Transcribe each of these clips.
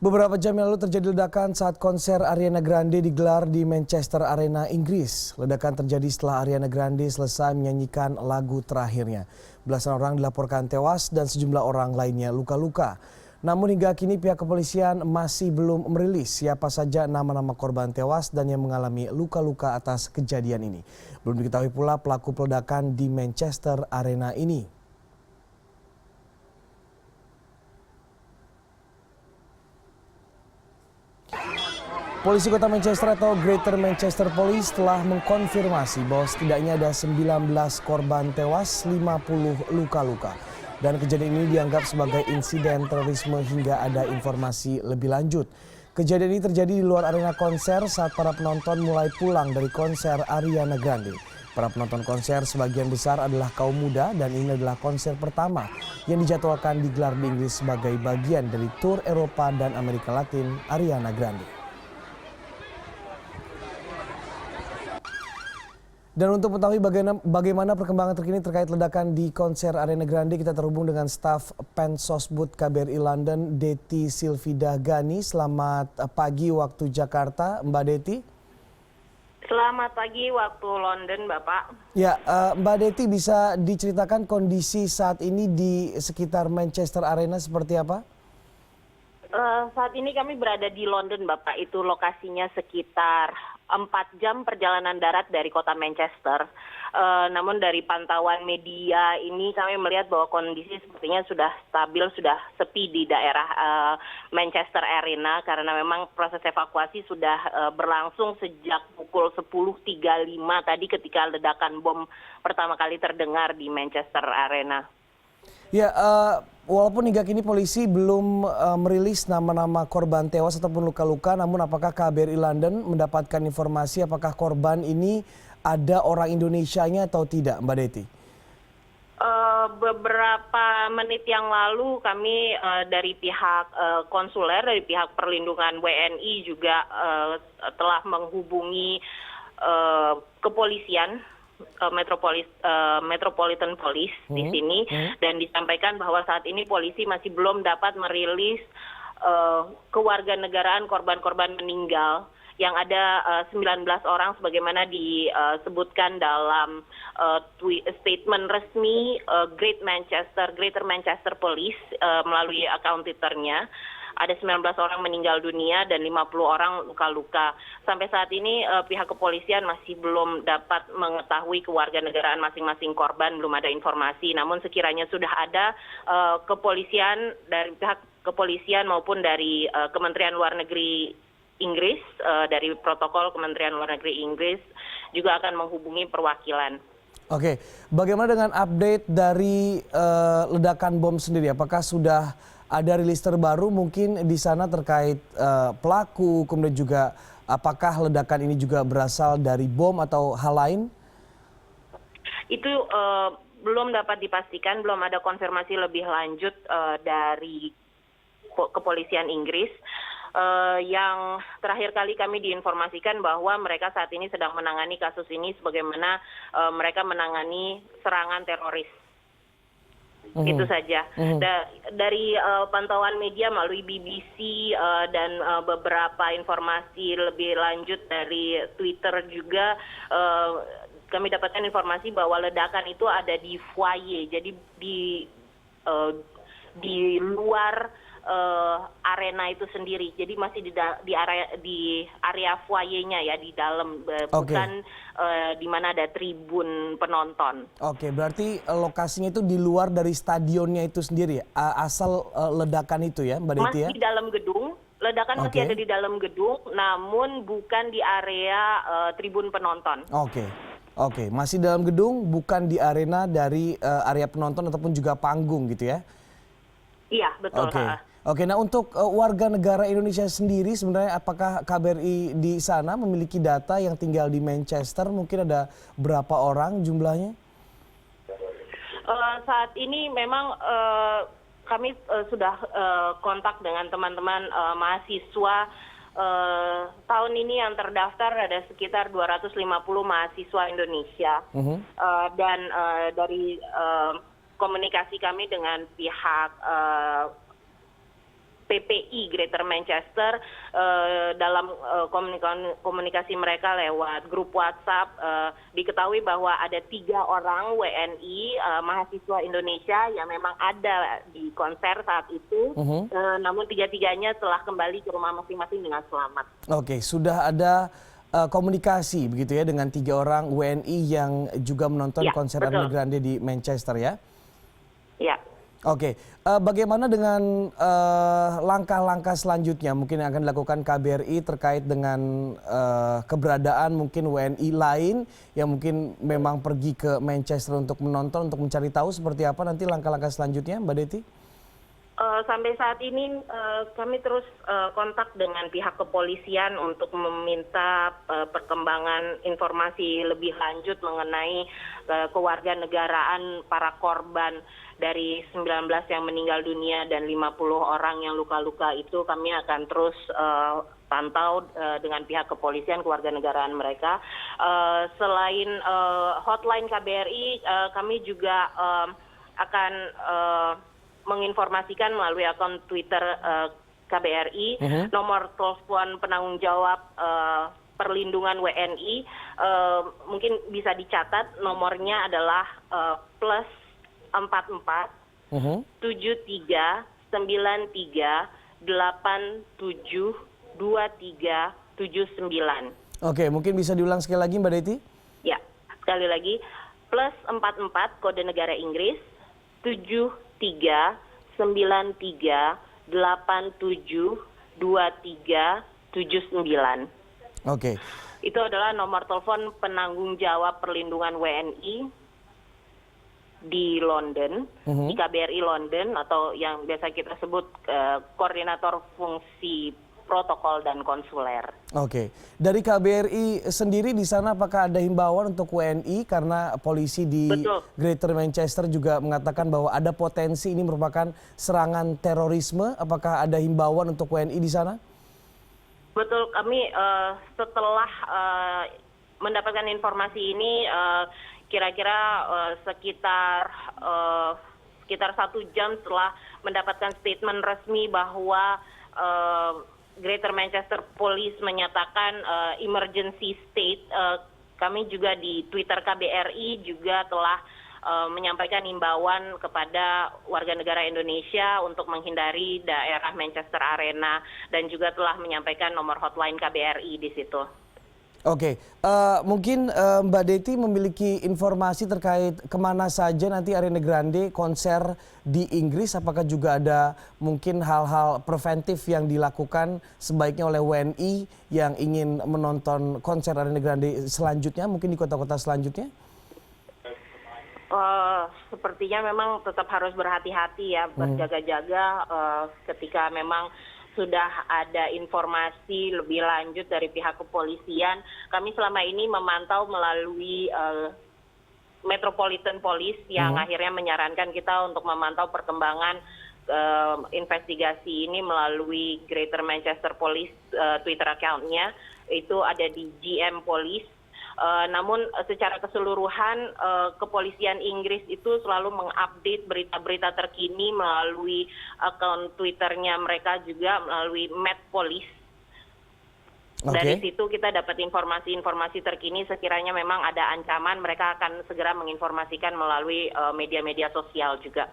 Beberapa jam yang lalu terjadi ledakan saat konser Ariana Grande digelar di Manchester Arena, Inggris. Ledakan terjadi setelah Ariana Grande selesai menyanyikan lagu terakhirnya. Belasan orang dilaporkan tewas dan sejumlah orang lainnya luka-luka. Namun hingga kini pihak kepolisian masih belum merilis siapa saja nama-nama korban tewas dan yang mengalami luka-luka atas kejadian ini. Belum diketahui pula pelaku peledakan di Manchester Arena ini. Polisi Kota Manchester atau Greater Manchester Police telah mengkonfirmasi bahwa setidaknya ada 19 korban tewas, 50 luka-luka. Dan kejadian ini dianggap sebagai insiden terorisme hingga ada informasi lebih lanjut. Kejadian ini terjadi di luar arena konser saat para penonton mulai pulang dari konser Ariana Grande. Para penonton konser sebagian besar adalah kaum muda dan ini adalah konser pertama yang dijadwalkan digelar di Inggris sebagai bagian dari tur Eropa dan Amerika Latin Ariana Grande. Dan untuk mengetahui bagaimana perkembangan terkini terkait ledakan di konser Ariana Grande, kita terhubung dengan staf Pensosbud KBRI London, Deti Silvida Gani. Selamat pagi waktu Jakarta, Mbak Deti. Selamat pagi waktu London, Bapak. Ya, Mbak Deti bisa diceritakan kondisi saat ini di sekitar Manchester Arena seperti apa? Saat ini kami berada di London, Bapak. Itu lokasinya sekitar 4 jam perjalanan darat dari kota Manchester. Namun dari pantauan media ini kami melihat bahwa kondisi sepertinya sudah stabil, sudah sepi di daerah Manchester Arena karena memang proses evakuasi sudah berlangsung sejak pukul 10.35 tadi ketika ledakan bom pertama kali terdengar di Manchester Arena. Ya, walaupun hingga kini polisi belum merilis nama-nama korban tewas ataupun luka-luka, namun apakah KBRI London mendapatkan informasi apakah korban ini ada orang Indonesianya atau tidak, Mbak Deti? Beberapa menit yang lalu kami dari pihak konsuler, dari pihak perlindungan WNI juga telah menghubungi kepolisian. Metropolitan Police di sini dan disampaikan bahwa saat ini polisi masih belum dapat merilis kewarganegaraan korban-korban meninggal yang ada 19 orang sebagaimana disebutkan dalam statement resmi Greater Manchester Police melalui akun Twitternya. Ada 19 orang meninggal dunia dan 50 orang luka-luka. Sampai saat ini pihak kepolisian masih belum dapat mengetahui kewarganegaraan masing-masing korban, belum ada informasi. Namun sekiranya sudah ada kepolisian dari pihak kepolisian maupun dari Kementerian Luar Negeri Inggris, dari protokol Kementerian Luar Negeri Inggris juga akan menghubungi perwakilan. Oke, bagaimana dengan update dari ledakan bom sendiri? Apakah sudah ada rilis terbaru mungkin di sana terkait pelaku, kemudian juga apakah ledakan ini juga berasal dari bom atau hal lain? Itu belum dapat dipastikan, belum ada konfirmasi lebih lanjut dari kepolisian Inggris. Yang terakhir kali kami diinformasikan bahwa mereka saat ini sedang menangani kasus ini sebagaimana mereka menangani serangan teroris. Itu saja. Dari pantauan media melalui BBC dan beberapa informasi lebih lanjut dari Twitter juga kami dapatkan informasi bahwa ledakan itu ada di foyer. Jadi di luar arena itu sendiri, jadi masih di area foyernya ya, di dalam, bukan di mana ada tribun penonton. Oke, berarti lokasinya itu di luar dari stadionnya itu sendiri ya? Asal ledakan itu ya, Mbak Deti ya? Masih di dalam gedung, ledakan masih ada di dalam gedung, namun bukan di area tribun penonton. Oke, masih dalam gedung, bukan di arena dari area penonton ataupun juga panggung gitu ya? Iya, betul. Oke, nah untuk warga negara Indonesia sendiri sebenarnya apakah KBRI di sana memiliki data yang tinggal di Manchester? Mungkin ada berapa orang jumlahnya? Saat ini memang kami sudah kontak dengan teman-teman mahasiswa. Tahun ini yang terdaftar ada sekitar 250 mahasiswa Indonesia. Dan dari komunikasi kami dengan pihak PPI Greater Manchester dalam komunikasi mereka lewat grup WhatsApp diketahui bahwa ada 3 orang WNI mahasiswa Indonesia yang memang ada di konser saat itu, namun 3-tiganya telah kembali ke rumah masing-masing dengan selamat. Oke, sudah ada komunikasi begitu ya dengan 3 orang WNI yang juga menonton konser Ariana Grande di Manchester ya? Ya. Oke, bagaimana dengan langkah-langkah selanjutnya mungkin yang akan dilakukan KBRI terkait dengan keberadaan mungkin WNI lain yang mungkin memang pergi ke Manchester untuk menonton, untuk mencari tahu seperti apa nanti langkah-langkah selanjutnya, Mbak Dety? Sampai saat ini kami terus kontak dengan pihak kepolisian untuk meminta perkembangan informasi lebih lanjut mengenai kewarganegaraan para korban dari 19 yang meninggal dunia dan 50 orang yang luka-luka itu. Kami akan terus pantau dengan pihak kepolisian kewarganegaraan mereka. Selain hotline KBRI, kami juga akan menginformasikan melalui akun Twitter KBRI nomor telepon penanggung jawab perlindungan WNI, mungkin bisa dicatat nomornya adalah plus 44 73 93 87 23 79. Oke, mungkin bisa diulang sekali lagi Mbak Dety? Ya, sekali lagi plus 44 kode negara Inggris 73 93 87 23 79. Oke. Itu adalah nomor telepon penanggung jawab perlindungan WNI di London, di KBRI London, atau yang biasa kita sebut koordinator fungsi protokol dan konsuler. Oke, dari KBRI sendiri di sana apakah ada himbauan untuk WNI karena polisi di Greater Manchester juga mengatakan bahwa ada potensi ini merupakan serangan terorisme? Apakah ada himbauan untuk WNI di sana? Betul, kami setelah mendapatkan informasi ini kira-kira sekitar 1 jam setelah mendapatkan statement resmi bahwa Greater Manchester Police menyatakan emergency state, kami juga di Twitter KBRI juga telah menyampaikan imbauan kepada warga negara Indonesia untuk menghindari daerah Manchester Arena dan juga telah menyampaikan nomor hotline KBRI di situ. Oke, mungkin Mbak Dety memiliki informasi terkait kemana saja nanti Ariana Grande konser di Inggris. Apakah juga ada mungkin hal-hal preventif yang dilakukan sebaiknya oleh WNI yang ingin menonton konser Ariana Grande selanjutnya, mungkin di kota-kota selanjutnya? Sepertinya memang tetap harus berhati-hati ya, berjaga-jaga ketika memang sudah ada informasi lebih lanjut dari pihak kepolisian. Kami selama ini memantau melalui Metropolitan Police yang akhirnya menyarankan kita untuk memantau perkembangan investigasi ini melalui Greater Manchester Police Twitter account-nya. Itu ada di GM Police. Namun secara keseluruhan kepolisian Inggris itu selalu mengupdate berita-berita terkini melalui akun Twitternya mereka juga melalui Met Police. Dari situ kita dapat informasi-informasi terkini sekiranya memang ada ancaman, mereka akan segera menginformasikan melalui media-media sosial juga.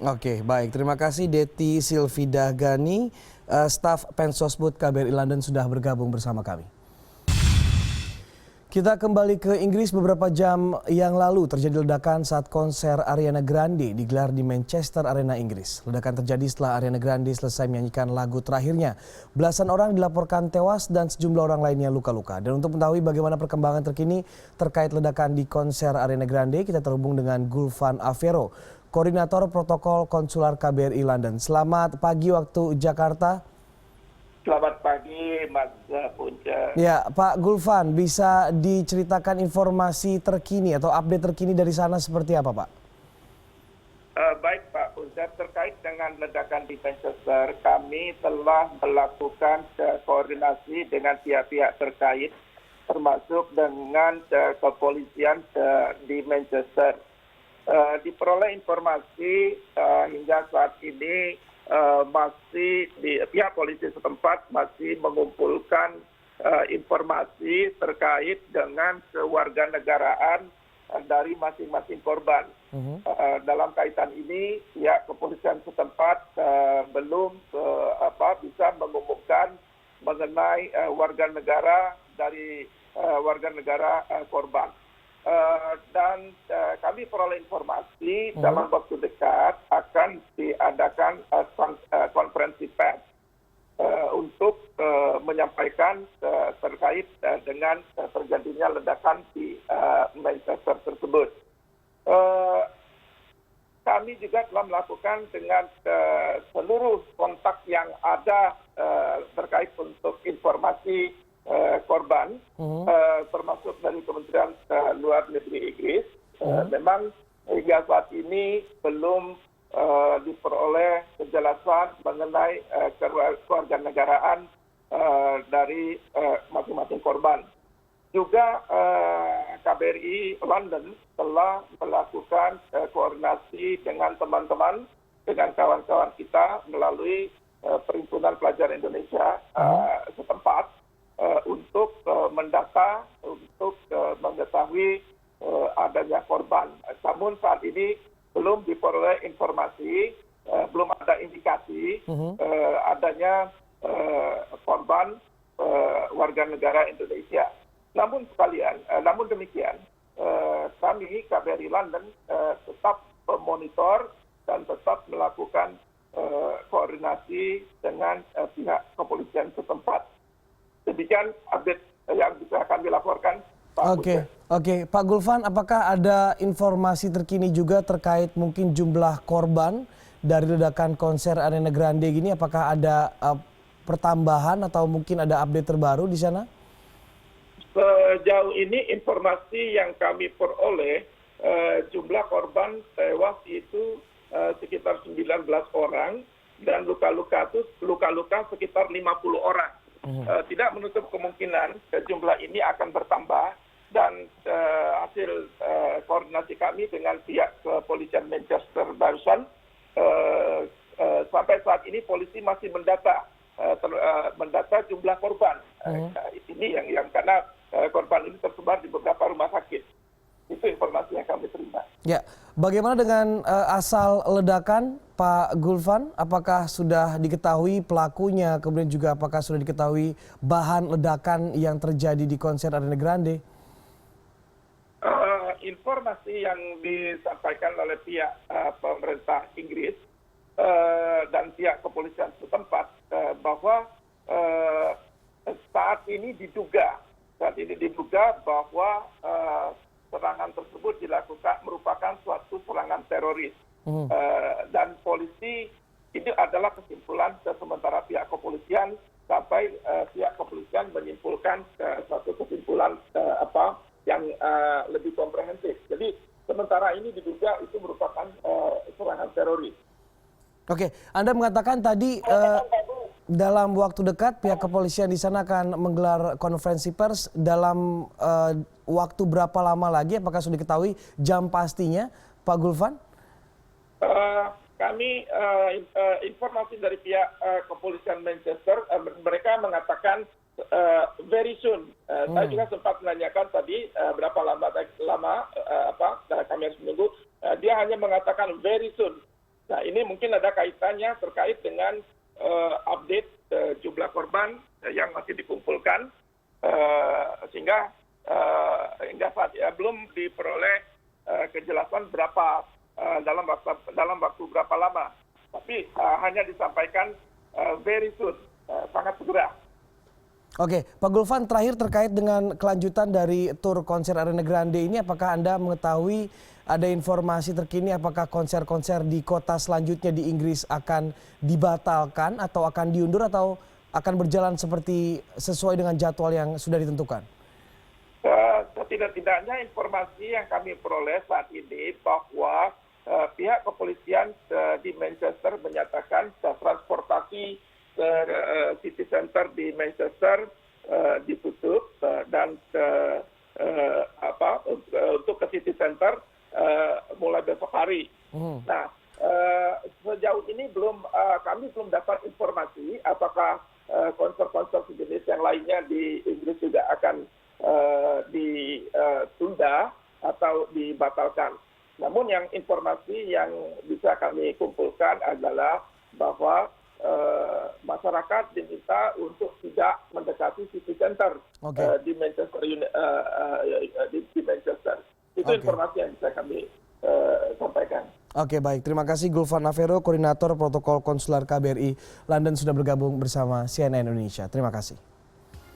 Oke, baik. Terima kasih Dety Silvida Gani, staf Pensosbud KBRI London sudah bergabung bersama kami. Kita kembali ke Inggris. Beberapa jam yang lalu terjadi ledakan saat konser Ariana Grande digelar di Manchester Arena, Inggris. Ledakan terjadi setelah Ariana Grande selesai menyanyikan lagu terakhirnya. Belasan orang dilaporkan tewas dan sejumlah orang lainnya luka-luka. Dan untuk mengetahui bagaimana perkembangan terkini terkait ledakan di konser Ariana Grande, kita terhubung dengan Gulvan Avero, Koordinator Protokol Konsuler KBRI London. Selamat pagi waktu Jakarta. Selamat pagi, Mas Punca. Ya, Pak Gulvan, bisa diceritakan informasi terkini atau update terkini dari sana seperti apa, Pak? Baik, Pak Punca. Terkait dengan ledakan di Manchester, kami telah melakukan koordinasi dengan pihak-pihak terkait, termasuk dengan kepolisian di Manchester. Diperoleh informasi hingga saat ini masih pihak polisi setempat masih mengumpulkan informasi terkait dengan kewarganegaraan dari masing-masing korban. Dalam kaitan ini, pihak kepolisian setempat belum bisa mengumumkan mengenai warga negara dari warga negara korban. Dan kami peroleh informasi dalam waktu dekat akan diadakan konferensi pers untuk menyampaikan terkait dengan terjadinya ledakan di Manchester tersebut. Kami juga telah melakukan dengan seluruh kontak yang ada terkait untuk informasi korban, termasuk dari Kementerian Luar Negeri Inggris. Memang hingga saat ini belum diperoleh kejelasan mengenai kewarganegaraan dari masing-masing korban. Juga KBRI London telah melakukan koordinasi dengan teman-teman, dengan kawan-kawan kita melalui Perhimpunan Pelajar Indonesia setempat untuk mendata, untuk mengetahui adanya korban. Namun saat ini belum diperoleh informasi, belum ada indikasi adanya korban warga negara Indonesia. Namun demikian, kami KBRI London tetap memonitor dan tetap melakukan koordinasi dengan pihak kepolisian setempat. Demikian update yang bisa kami laporkan, Pak. Oke, Pak Gulvan, apakah ada informasi terkini juga terkait mungkin jumlah korban dari ledakan konser Ariana Grande gini? Apakah ada pertambahan atau mungkin ada update terbaru di sana? Sejauh ini informasi yang kami peroleh, jumlah korban tewas itu sekitar 19 orang dan luka-luka sekitar 50 orang. Tidak menutup kemungkinan jumlah ini akan bertambah dan hasil koordinasi kami dengan pihak kepolisian Manchester barusan, sampai saat ini polisi masih mendata jumlah korban. Ini yang karena korban ini tersebar di beberapa rumah sakit. Itu informasi yang kami terima. Ya, bagaimana dengan asal ledakan, Pak Gulvan? Apakah sudah diketahui pelakunya, kemudian juga apakah sudah diketahui bahan ledakan yang terjadi di konser Ariana Grande? Informasi yang disampaikan oleh pihak pemerintah Inggris dan pihak kepolisian setempat bahwa saat ini diduga bahwa serangan tersebut merupakan suatu serangan teroris. Dan polisi, ini adalah kesimpulan sementara pihak kepolisian sampai pihak kepolisian menyimpulkan suatu kesimpulan yang lebih komprehensif. Jadi sementara ini diduga itu merupakan serangan teroris. Oke, Anda mengatakan tadi dalam waktu dekat pihak kepolisian di sana akan menggelar konferensi pers dalam waktu berapa lama lagi? Apakah sudah diketahui jam pastinya, Pak Gulvan? Kami informasi dari pihak kepolisian Manchester, mereka mengatakan very soon. Saya juga sempat menanyakan tadi berapa lama kami harus menunggu. Dia hanya mengatakan very soon. Nah, ini mungkin ada kaitannya terkait dengan update jumlah korban yang masih dikumpulkan, sehingga hingga saat belum diperoleh kejelasan berapa dalam waktu berapa lama. Tapi hanya disampaikan very soon, sangat segera. Oke, Pak Gulvan, terakhir terkait dengan kelanjutan dari tur konser Ariana Grande ini, apakah Anda mengetahui ada informasi terkini apakah konser-konser di kota selanjutnya di Inggris akan dibatalkan atau akan diundur atau akan berjalan sesuai dengan jadwal yang sudah ditentukan? Setidak-tidaknya informasi yang kami peroleh saat ini bahwa pihak kepolisian di Manchester menyatakan transportasi City Center di Manchester ditutup dan untuk ke City Center mulai besok hari. Nah, sejauh ini kami konser sejenis yang lainnya di Inggris juga akan ditunda atau dibatalkan. Namun yang informasi yang bisa kami kumpulkan adalah bahwa masyarakat diminta untuk tidak mendekati city center di Manchester. Di Manchester. Itu informasi yang bisa kami sampaikan. Oke, baik. Terima kasih Gulvan Navero, Koordinator Protokol Konsuler KBRI London sudah bergabung bersama CNN Indonesia. Terima kasih.